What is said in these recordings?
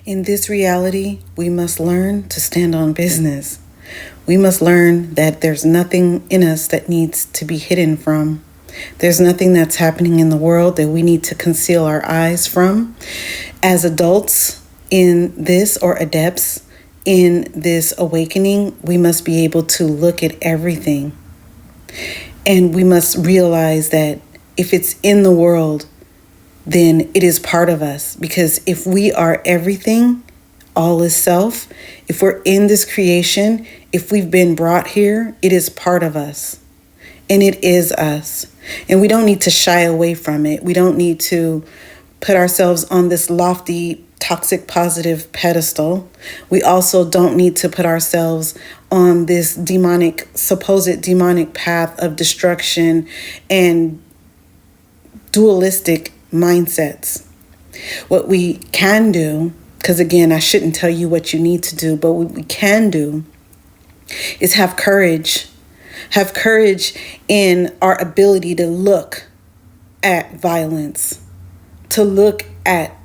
In this reality, we must learn to stand on business. We must learn that there's nothing in us that needs to be hidden from. There's nothing that's happening in the world that we need to conceal our eyes from. As adults in this, or adepts in this awakening, we must be able to look at everything. And we must realize that if it's in the world, then it is part of us. Because if we are everything, all is self, if we're in this creation, if we've been brought here, it is part of us. And it is us. And we don't need to shy away from it. We don't need to put ourselves on this lofty, toxic, positive pedestal. We also don't need to put ourselves on this supposed demonic path of destruction and dualistic mindsets. What we can do, because again, I shouldn't tell you what you need to do, but what we can do is have courage. Have courage in our ability to look at violence, to look at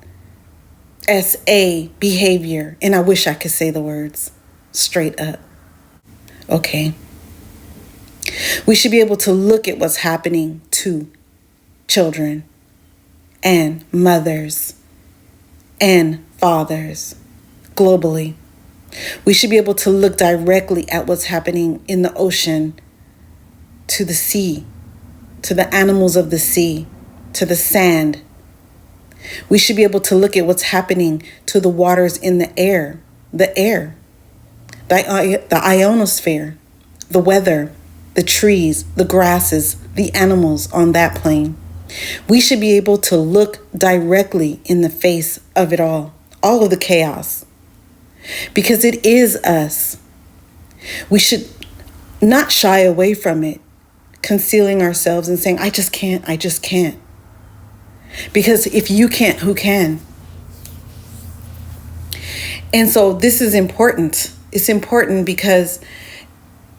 SA behavior. And I wish I could say the words straight up. Okay. We should be able to look at what's happening to children and mothers and fathers globally. We should be able to look directly at what's happening in the ocean, to the sea, to the animals of the sea, to the sand. We should be able to look at what's happening to the waters in the air, the ionosphere, the weather, the trees, the grasses, the animals on that plane. We should be able to look directly in the face of it all of the chaos, because it is us. We should not shy away from it, concealing ourselves and saying, I just can't. Because if you can't, who can? And so this is important. It's important because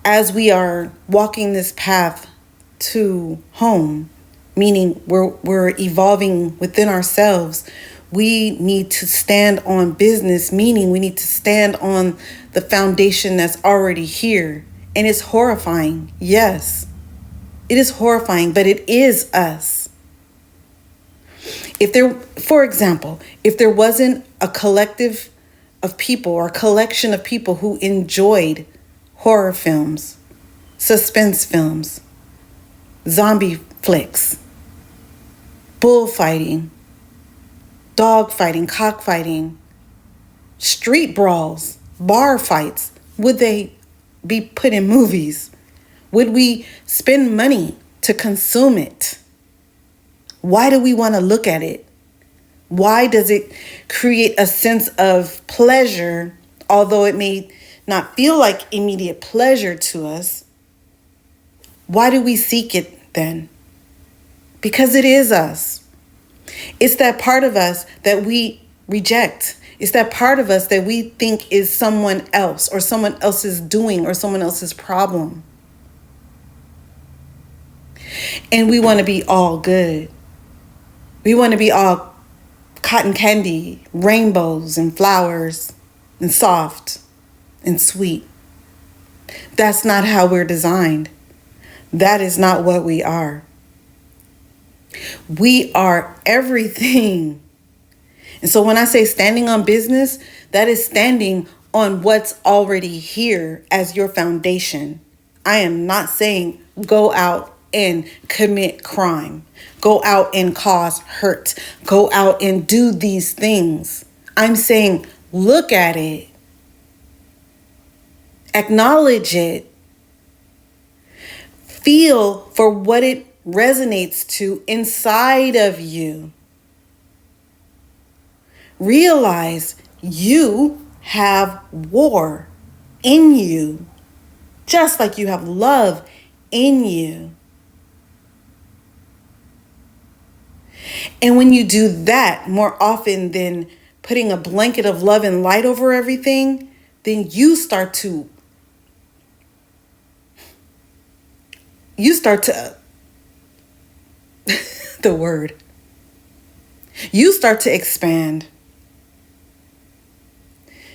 as we are walking this path to home, meaning we're evolving within ourselves, we need to stand on business, meaning we need to stand on the foundation that's already here. And it's horrifying. Yes, it is horrifying, but it is us. For example, if there wasn't a collective of people or a collection of people who enjoyed horror films, suspense films, zombie flicks, bullfighting, dog fighting, cockfighting, street brawls, bar fights, would they be put in movies? Would we spend money to consume it? Why do we want to look at it? Why does it create a sense of pleasure, although it may not feel like immediate pleasure to us? Why do we seek it then? Because it is us. It's that part of us that we reject. It's that part of us that we think is someone else or someone else's doing or someone else's problem. And we want to be all good. We want to be all cotton candy, rainbows and flowers and soft and sweet. That's not how we're designed. That is not what we are. We are everything. And so when I say standing on business, that is standing on what's already here as your foundation. I am not saying go out and commit crime, go out and cause hurt, go out and do these things. I'm saying look at it, acknowledge it, feel for what it resonates to inside of you. Realize you have war in you, just like you have love in you. And when you do that more often than putting a blanket of love and light over everything, then you start to the word. You start to expand.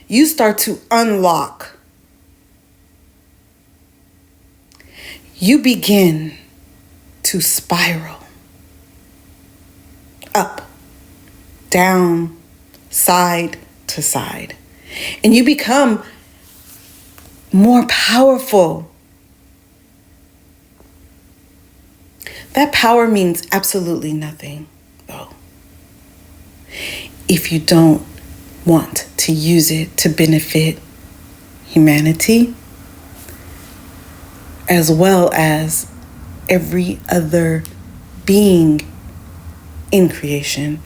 you start to unlock. You begin to spiral up, down, side to side. And you become more powerful. That power means absolutely nothing, though, if you don't want to use it to benefit humanity, as well as every other being in creation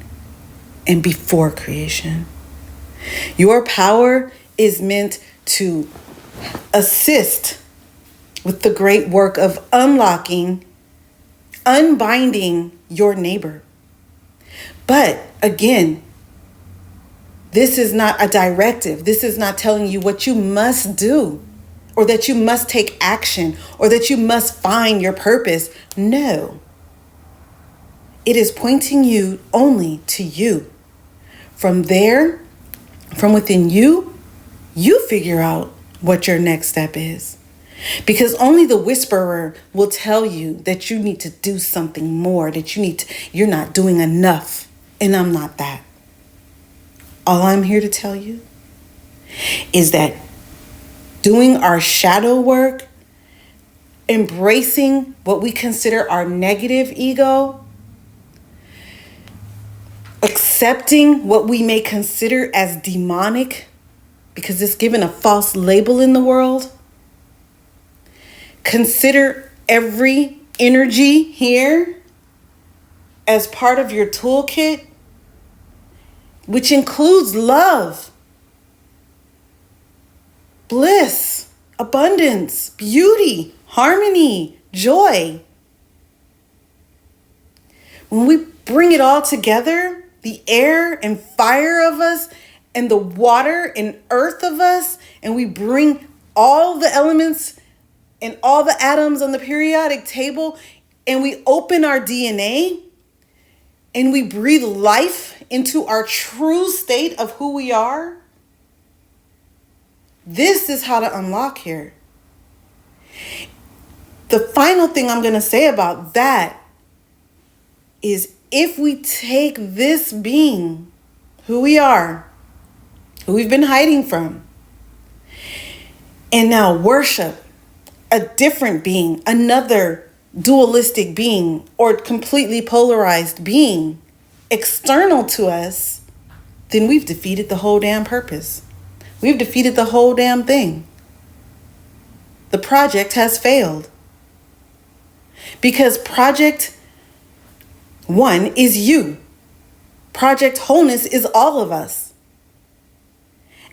and before creation. Your power is meant to assist with the great work of unlocking, unbinding your neighbor. But again, this is not a directive. This is not telling you what you must do, or that you must take action, or that you must find your purpose. No. It is pointing you only to you. From there, from within you, you figure out what your next step is. Because only the whisperer will tell you that you need to do something more, that you're not doing enough. And I'm not that. All I'm here to tell you is that doing our shadow work, embracing what we consider our negative ego, accepting what we may consider as demonic, because it's given a false label in the world. Consider every energy here as part of your toolkit, which includes love, bliss, abundance, beauty, harmony, joy. When we bring it all together, the air and fire of us and the water and earth of us, and we bring all the elements and all the atoms on the periodic table, and we open our DNA and we breathe life into our true state of who we are. This is how to unlock here. The final thing I'm going to say about that is, if we take this being, who we are, who we've been hiding from, and now worship a different being, another dualistic being, or completely polarized being external to us, then we've defeated the whole damn purpose. We've defeated the whole damn thing. The project has failed. Because Project One is you. Project Wholeness is all of us.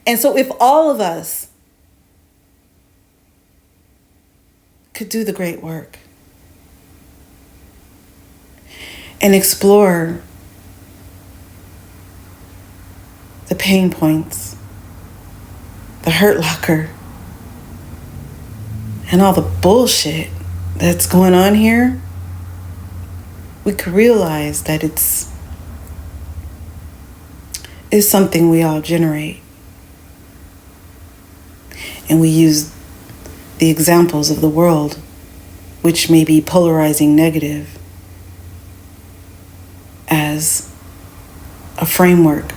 And so if all of us could do the great work and explore the pain points, the hurt locker, and all the bullshit that's going on here, we could realize that it's something we all generate. And we use the examples of the world, which may be polarizing negative, as a framework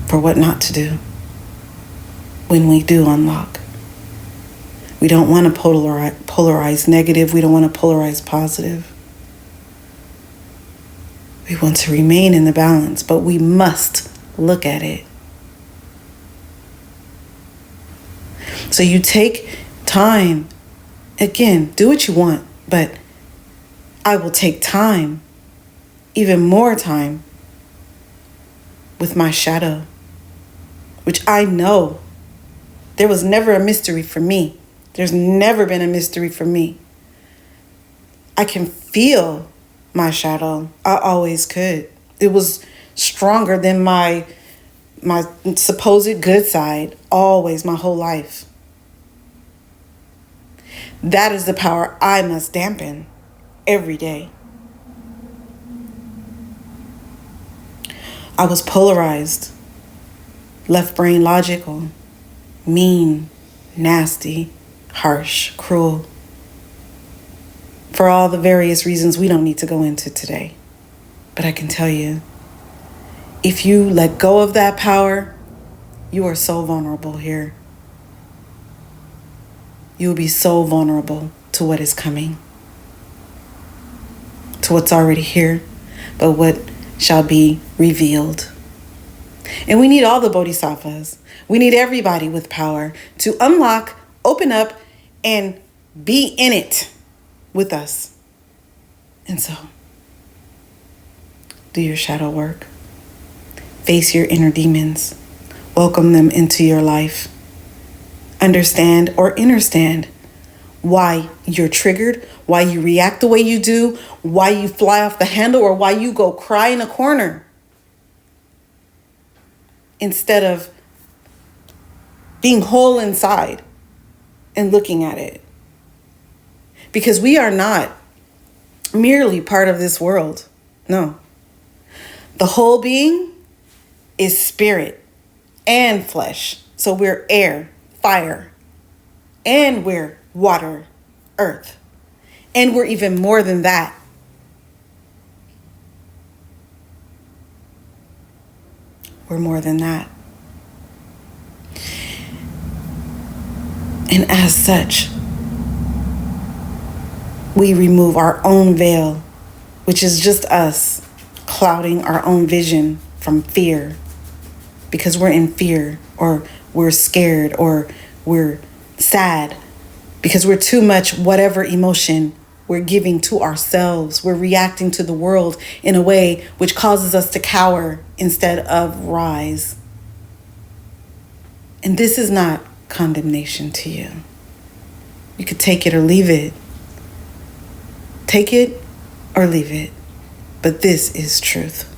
for what not to do when we do unlock. We don't want to polarize negative. We don't want to polarize positive. We want to remain in the balance, but we must look at it. So you take time. Again, do what you want, but I will take time, even more time, with my shadow, which I know there was never a mystery for me. There's never been a mystery for me. I can feel my shadow. I always could. It was stronger than my supposed good side, always, my whole life. That is the power I must dampen every day. I was polarized left brain logical, mean, nasty, harsh, cruel, for all the various reasons we don't need to go into today. But I can tell you, if you let go of that power, you are so vulnerable here. You will be so vulnerable to what is coming, to what's already here, but what shall be revealed. And we need all the bodhisattvas. We need everybody with power to unlock, open up, and be in it with us. And so, do your shadow work. Face your inner demons. Welcome them into your life. Understand or understand why you're triggered, why you react the way you do, why you fly off the handle, or why you go cry in a corner instead of being whole inside and looking at it. Because we are not merely part of this world. No. The whole being is spirit and flesh. So we're air, fire, and we're water, earth. And we're even more than that. We're more than that. And as such, we remove our own veil, which is just us clouding our own vision from fear, because we're in fear, or we're scared, or we're sad, because we're too much whatever emotion we're giving to ourselves. We're reacting to the world in a way which causes us to cower instead of rise. And this is not condemnation to you. You could take it or leave it. Take it or leave it. But this is truth.